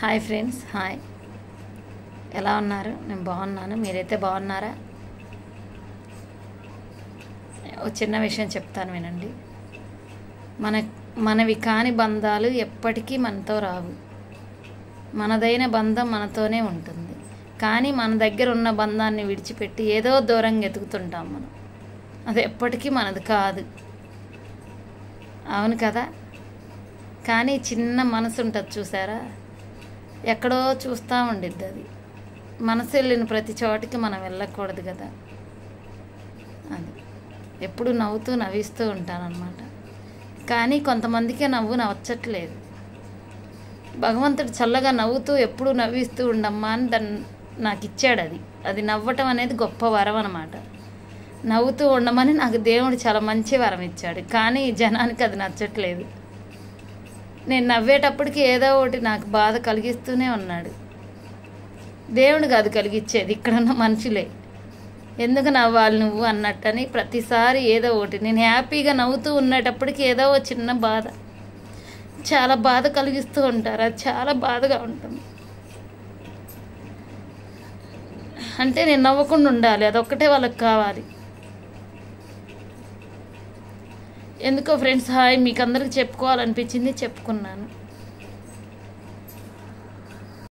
Hi friends, hi. ఎలా ఉన్నారు? నేను బాగున్నాను. మీరైతే బాగున్నారా? ఒక చిన్న విషయం చెప్తాను, వినండి. మనవి కాని బంధాలు ఎప్పటికీ మనతో రావు. మనదైన బంధం మనతోనే ఉంటుంది. కానీ మన దగ్గర ఉన్న బంధాన్ని విడిచిపెట్టి ఏదో దూరంగా ఎతుకుతుంటాం మనం. అది ఎప్పటికీ మనది కాదు. అవును కదా? కానీ చిన్న మనసు ఉంటుంది, చూసారా? ఎక్కడో చూస్తూ ఉండిద్ది. అది మనసు వెళ్ళిన ప్రతి చోటికి మనం వెళ్ళకూడదు కదా. అది ఎప్పుడు నవ్విస్తూ ఉంటానన్నమాట. కానీ కొంతమందికే నవ్వచ్చట్లేదు. భగవంతుడు చల్లగా నవ్వుతూ ఎప్పుడు నవ్విస్తూ ఉండమ్మా అని నాకు ఇచ్చాడు. అది నవ్వటం అనేది గొప్ప వరం అన్నమాట. నవ్వుతూ ఉండమని నాకు దేవుడు చాలా మంచి వరం ఇచ్చాడు. కానీ జనానికి అది నచ్చట్లేదు. నేను నవ్వేటప్పటికి ఏదో ఒకటి నాకు బాధ కలిగిస్తూనే ఉన్నాడు. దేవుడికి అది కలిగించేది ఇక్కడున్న మనుషులే. ఎందుకు నవ్వాలి నువ్వు అన్నట్టని ప్రతిసారి ఏదో ఒకటి. నేను హ్యాపీగా నవ్వుతూ ఉండేటప్పటికి ఏదో ఒక చిన్న బాధ, చాలా బాధ కలిగిస్తూ ఉంటారు. అది చాలా బాధగా ఉంటుంది. అంటే నేను నవ్వకుండా ఉండాలి, అదొక్కటే వాళ్ళకి కావాలి. ఎందుకో ఫ్రెండ్స్, హాయ్, మీకు అందరికి చెప్పుకోవాలనిపించింది, చెప్పుకున్నాను.